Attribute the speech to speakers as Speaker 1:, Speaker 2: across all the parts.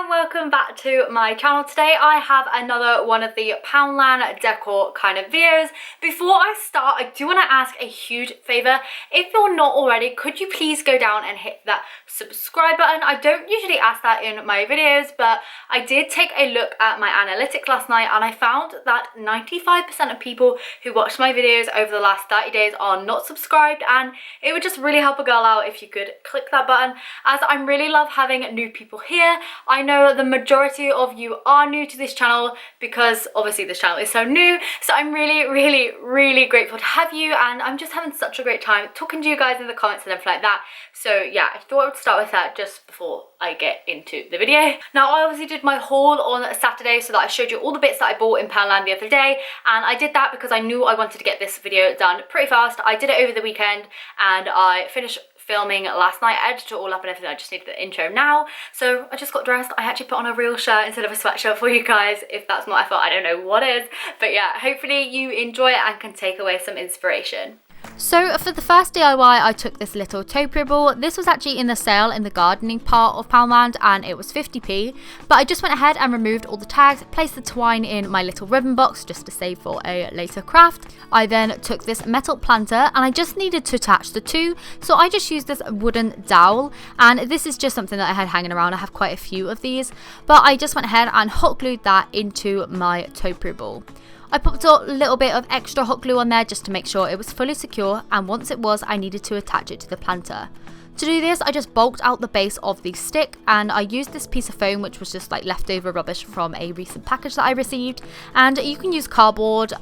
Speaker 1: and welcome back to my channel. Today I have another one of the Poundland decor kind of videos. Before I start, I do want to ask a huge favor. If you're not already, could you please go down and hit that subscribe button? I don't usually ask that in my videos, but I did take a look at my analytics last night and I found that 95% of people who watched my videos over the last 30 days are not subscribed, and it would just really help a girl out if you could click that button, as I really love having new people here. I know the majority of you are new to this channel because obviously this channel is so new, so I'm really grateful to have you, and I'm just having such a great time talking to you guys in the comments and everything like that. So yeah, I thought I would start with that just before I get into the video. Now, I obviously did my haul on Saturday so that I showed you all the bits that I bought in Poundland the other day, and I did that because I knew I wanted to get this video done pretty fast. I did it over the weekend and I finished filming last night. I edited it all up and everything. I just needed the intro now, so I just got dressed. I actually put on a real shirt instead of a sweatshirt for you guys. If that's not effort, I don't know what is, but yeah, hopefully you enjoy it and can take away some inspiration.
Speaker 2: So for the first DIY, I took this little topiary ball. This was actually in the sale in the gardening part of Poundland and it was 50p, but I just went ahead and removed all the tags, placed the twine in my little ribbon box just to save for a later craft. I then took this metal planter and I just needed to attach the two, so I just used this wooden dowel, and this is just something that I had hanging around. I have quite a few of these, but I just went ahead and hot glued that into my topiary ball. I popped a little bit of extra hot glue on there just to make sure it was fully secure, and once it was, I needed to attach it to the planter. To do this, I just bulked out the base of the stick, and I used this piece of foam which was just like leftover rubbish from a recent package that I received, and you can use cardboard,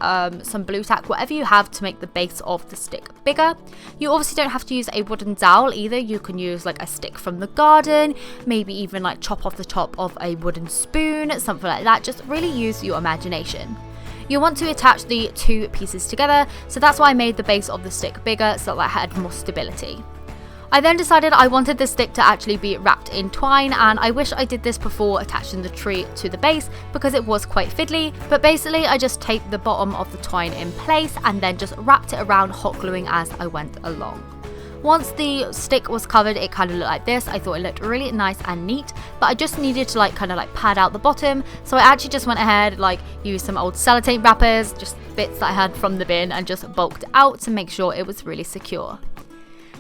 Speaker 2: some blue tack, whatever you have to make the base of the stick bigger. You obviously don't have to use a wooden dowel either. You can use like a stick from the garden, maybe even like chop off the top of a wooden spoon, something like that. Just really use your imagination. You want to attach the two pieces together, so that's why I made the base of the stick bigger so that I had more stability. I then decided I wanted the stick to actually be wrapped in twine, and I wish I did this before attaching the tree to the base because it was quite fiddly, but basically I just taped the bottom of the twine in place and then just wrapped it around, hot gluing as I went along. Once the stick was covered, it kind of looked like this. I thought it looked really nice and neat, but I just needed to kind of pad out the bottom. So I actually just went ahead, used some old sellotape wrappers, just bits that I had from the bin, and just bulked out to make sure it was really secure.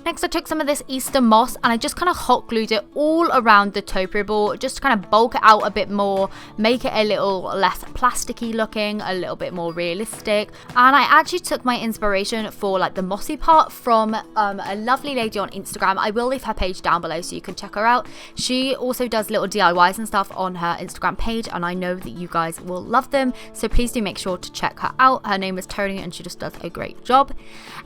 Speaker 2: Next, I took some of this Easter moss and I just kind of hot glued it all around the topiary ball, just to kind of bulk it out a bit more, make it a little less plasticky looking, a little bit more realistic. And I actually took my inspiration for the mossy part from a lovely lady on Instagram. I will leave her page down below so you can check her out. She also does little DIYs and stuff on her Instagram page, and I know that you guys will love them, so please do make sure to check her out. Her name is Tony and she just does a great job.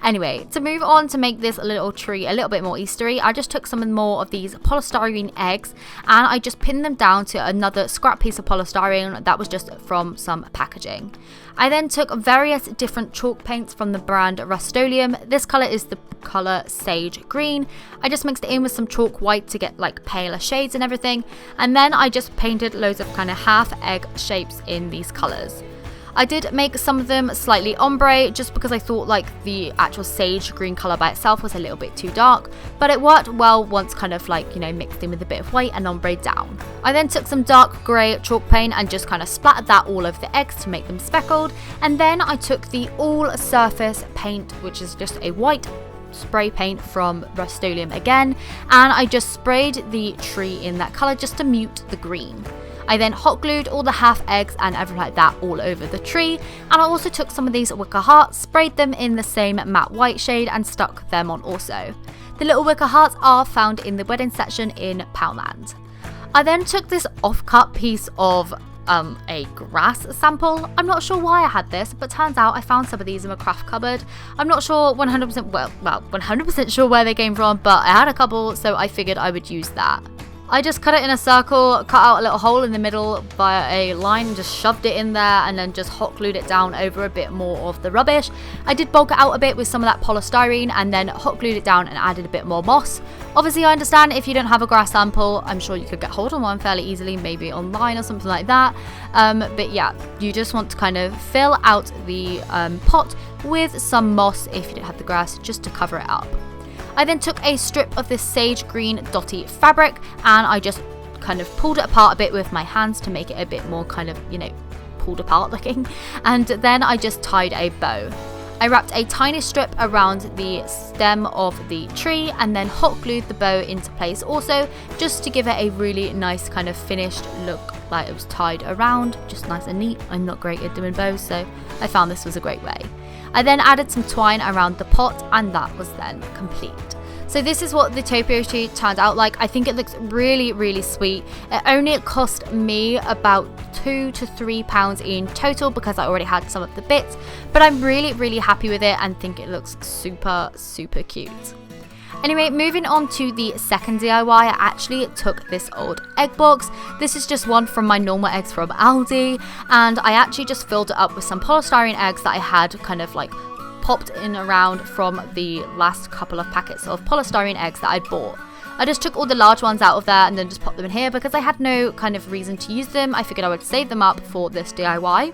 Speaker 2: Anyway, to move on to make this little tree a little bit more Eastery, I just took some more of these polystyrene eggs and I just pinned them down to another scrap piece of polystyrene that was just from some packaging. I then took various different chalk paints from the brand Rust-Oleum. This colour is the colour Sage Green. I just mixed it in with some chalk white to get paler shades and everything, and then I just painted loads of kind of half egg shapes in these colours. I did make some of them slightly ombre just because I thought the actual sage green colour by itself was a little bit too dark, but it worked well once kind of mixed in with a bit of white and ombre down. I then took some dark grey chalk paint and just kind of splattered that all over the eggs to make them speckled, and then I took the all surface paint, which is just a white spray paint from Rust-Oleum again, and I just sprayed the tree in that colour just to mute the green. I then hot glued all the half eggs and everything like that all over the tree, and I also took some of these wicker hearts, sprayed them in the same matte white shade and stuck them on also. The little wicker hearts are found in the wedding section in Poundland. I then took this off-cut piece of a grass sample. I'm not sure why I had this, but turns out I found some of these in my craft cupboard. I'm not sure 100% sure where they came from, but I had a couple, so I figured I would use that. I just cut it in a circle, cut out a little hole in the middle via a line, just shoved it in there and then just hot glued it down over a bit more of the rubbish. I did bulk it out a bit with some of that polystyrene and then hot glued it down and added a bit more moss. Obviously I understand if you don't have a grass sample, I'm sure you could get hold of one fairly easily, maybe online or something like that. But yeah, you just want to kind of fill out the pot with some moss if you don't have the grass, just to cover it up. I then took a strip of this sage green dotty fabric and I just kind of pulled it apart a bit with my hands to make it a bit more kind of, you know, pulled apart looking. And then I just tied a bow. I wrapped a tiny strip around the stem of the tree and then hot glued the bow into place also, just to give it a really nice kind of finished look, like it was tied around, just nice and neat. I'm not great at doing bows, so I found this was a great way. I then added some twine around the pot and that was then complete. So this is what the topiary tree turned out like. I think it looks really, really sweet. It only cost me about £2 to £3 in total because I already had some of the bits, but I'm really, really happy with it and think it looks super, super cute. Anyway, moving on to the second DIY, I actually took this old egg box. This is just one from my normal eggs from Aldi, and I actually just filled it up with some polystyrene eggs that I had kind of like popped in around from the last couple of packets of polystyrene eggs that I'd bought. I just took all the large ones out of there and then just popped them in here because I had no kind of reason to use them. I figured I would save them up for this DIY.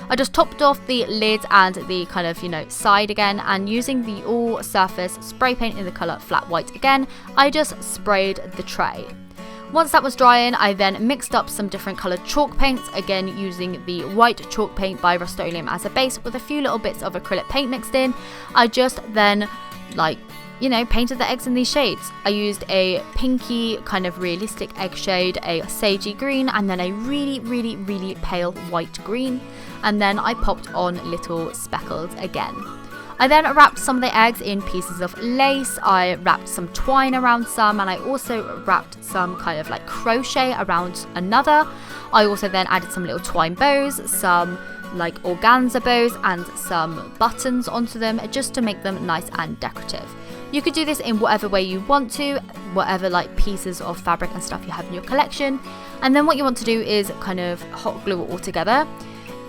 Speaker 2: I just topped off the lid and the kind of, you know, side again, and using the all surface spray paint in the colour flat white again, I just sprayed the tray. Once that was drying, I then mixed up some different coloured chalk paints, again using the white chalk paint by Rust-Oleum as a base with a few little bits of acrylic paint mixed in. I just then, like, you know, painted the eggs in these shades. I used a pinky kind of realistic egg shade, a sagey green, and then a really, really, really pale white green. And then I popped on little speckles again. I then wrapped some of the eggs in pieces of lace. I wrapped some twine around some, and I also wrapped some kind of like crochet around another. I also then added some little twine bows, some like organza bows, and some buttons onto them just to make them nice and decorative. You could do this in whatever way you want to, whatever like pieces of fabric and stuff you have in your collection. And then what you want to do is kind of hot glue it all together.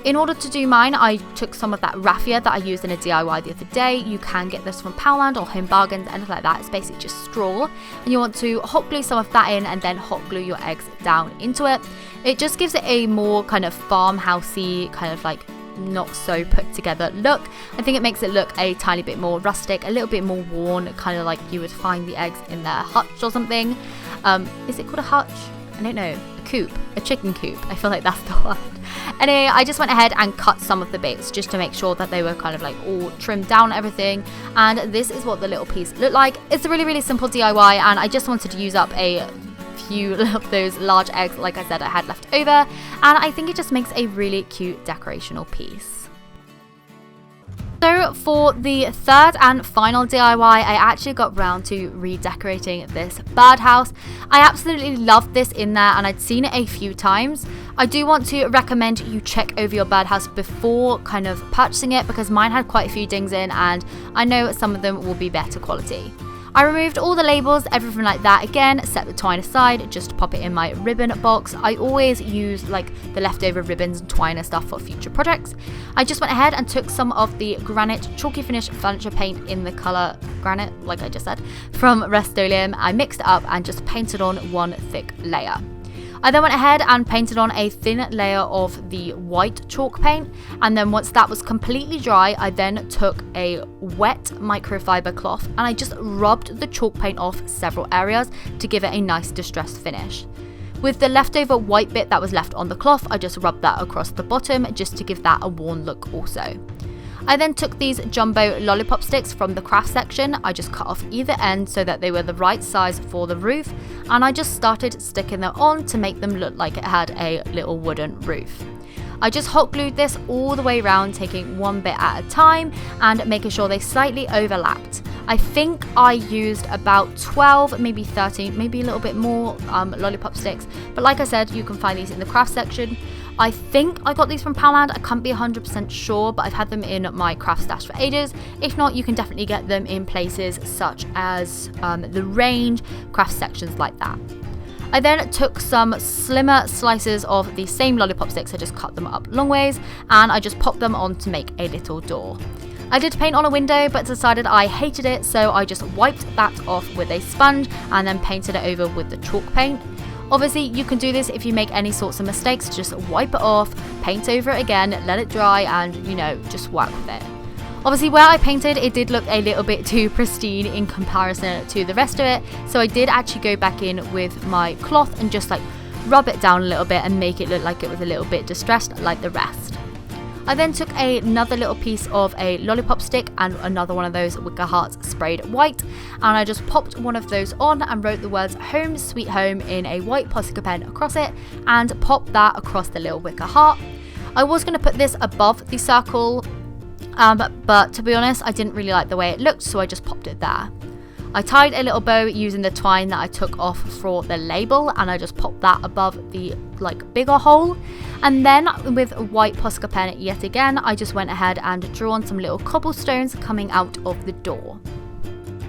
Speaker 2: In order to do mine, I took some of that raffia that I used in a DIY the other day. You can get this from Poundland or Home Bargains, anything like that. It's basically just straw. And you want to hot glue some of that in and then hot glue your eggs down into it. It just gives it a more kind of farmhousey, kind of like not so put together look. I think it makes it look a tiny bit more rustic, a little bit more worn, kind of like you would find the eggs in their hutch or something. Is it called a hutch? I don't know. A coop, a chicken coop. I feel like that's the one. Anyway, I just went ahead and cut some of the bits just to make sure that they were kind of like all trimmed down everything. And this is what the little piece looked like. It's a really, really simple DIY, and I just wanted to use up a few of those large eggs, like I said, I had left over. And I think it just makes a really cute decorational piece. So for the third and final DIY, I actually got round to redecorating this birdhouse. I absolutely loved this in there, and I'd seen it a few times. I do want to recommend you check over your birdhouse before kind of purchasing it, because mine had quite a few dings in and I know some of them will be better quality. I removed all the labels, everything like that. Again, set the twine aside, just pop it in my ribbon box. I always use like the leftover ribbons and twine and stuff for future projects. I just went ahead and took some of the granite chalky finish furniture paint in the colour granite, like I just said, from Rust-Oleum. I mixed it up and just painted on one thick layer. I then went ahead and painted on a thin layer of the white chalk paint, and then once that was completely dry, I then took a wet microfiber cloth and I just rubbed the chalk paint off several areas to give it a nice distressed finish. With the leftover white bit that was left on the cloth, I just rubbed that across the bottom just to give that a worn look also. I then took these jumbo lollipop sticks from the craft section. I just cut off either end so that they were the right size for the roof, and I just started sticking them on to make them look like it had a little wooden roof. I just hot glued this all the way around, taking one bit at a time and making sure they slightly overlapped. I think I used about 12, maybe 13, maybe a little bit more lollipop sticks, but like I said, you can find these in the craft section. I think I got these from Poundland. I can't be 100% sure, but I've had them in my craft stash for ages. If not, you can definitely get them in places such as the Range, craft sections like that. I then took some slimmer slices of the same lollipop sticks. I just cut them up long ways and I just popped them on to make a little door. I did paint on a window but decided I hated it, so I just wiped that off with a sponge and then painted it over with the chalk paint. Obviously, you can do this if you make any sorts of mistakes. Just wipe it off, paint over it again, let it dry, and just work with it. Obviously, where I painted, it did look a little bit too pristine in comparison to the rest of it, so I did actually go back in with my cloth and just like rub it down a little bit and make it look like it was a little bit distressed like the rest. I then took another little piece of a lollipop stick and another one of those wicker hearts sprayed white, and I just popped one of those on and wrote the words "Home Sweet Home" in a white Posca pen across it and popped that across the little wicker heart. I was going to put this above the circle, but to be honest, I didn't really like the way it looked, so I just popped it there. I tied a little bow using the twine that I took off for the label, and I just popped that above the bigger hole. And then with a white Posca pen yet again, I just went ahead and drew on some little cobblestones coming out of the door.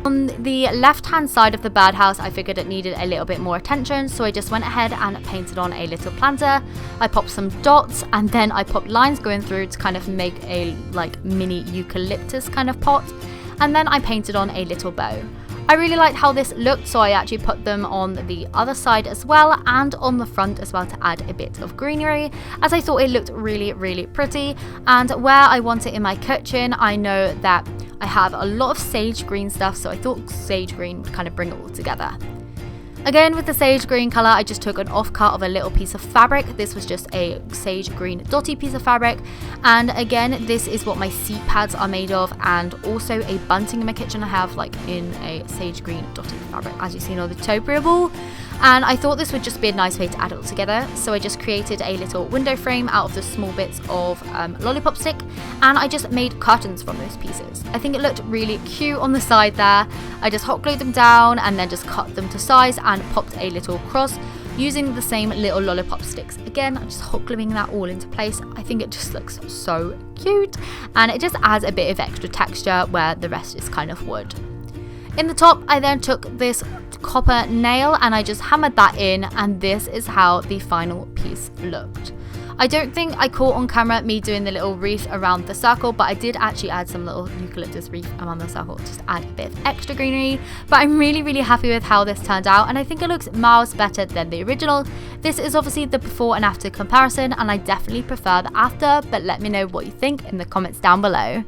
Speaker 2: On the left hand side of the birdhouse, I figured it needed a little bit more attention, so I just went ahead and painted on a little planter. I popped some dots, and then I popped lines going through to kind of make a mini eucalyptus kind of pot, and then I painted on a little bow. I really liked how this looked, so I actually put them on the other side as well and on the front as well to add a bit of greenery, as I thought it looked really, really pretty. And where I want it in my kitchen, I know that I have a lot of sage green stuff, so I thought sage green would kind of bring it all together. Again, with the sage green colour, I just took an off cut of a little piece of fabric. This was just a sage green dotty piece of fabric, and again, this is what my seat pads are made of, and also a bunting in my kitchen I have in a sage green dotty fabric, as you see on the topiary ball. And I thought this would just be a nice way to add it all together, so I just created a little window frame out of the small bits of lollipop stick, and I just made curtains from those pieces. I think it looked really cute on the side there. I just hot glued them down and then just cut them to size and popped a little cross using the same little lollipop sticks. Again, I'm just hot gluing that all into place. I think it just looks so cute, and it just adds a bit of extra texture where the rest is kind of wood. In the top, I then took this copper nail and I just hammered that in, and this is how the final piece looked. I don't think I caught on camera me doing the little wreath around the circle, but I did actually add some little eucalyptus wreath around the circle just to add a bit of extra greenery. But I'm really, really happy with how this turned out, and I think it looks miles better than the original. This is obviously the before and after comparison, and I definitely prefer the after, but let me know what you think in the comments down below.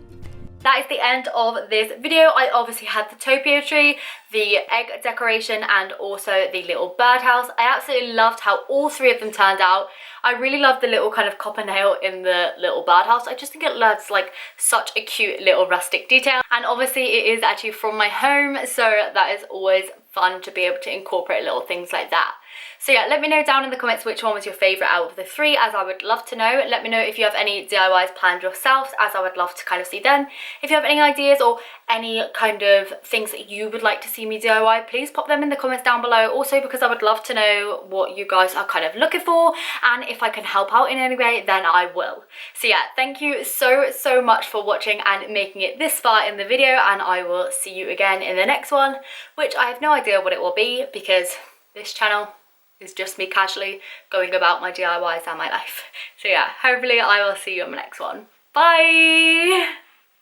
Speaker 2: That is the end of this video. I obviously had the topiary tree, the egg decoration, and also the little birdhouse. I absolutely loved how all three of them turned out. I really loved the little kind of copper nail in the little birdhouse. I just think it adds such a cute little rustic detail. And obviously it is actually from my home, so that is always fun to be able to incorporate little things like that. So yeah, let me know down in the comments which one was your favourite out of the three, as I would love to know. Let me know if you have any DIYs planned yourselves, as I would love to kind of see them. If you have any ideas or any kind of things that you would like to see me DIY, please pop them in the comments down below. Also, because I would love to know what you guys are kind of looking for, and if I can help out in any way, then I will. So yeah, thank you so much for watching and making it this far in the video, and I will see you again in the next one, which I have no idea what it will be, because this channel is just me casually going about my DIYs and my life. So yeah, hopefully I will see you in my next one. Bye!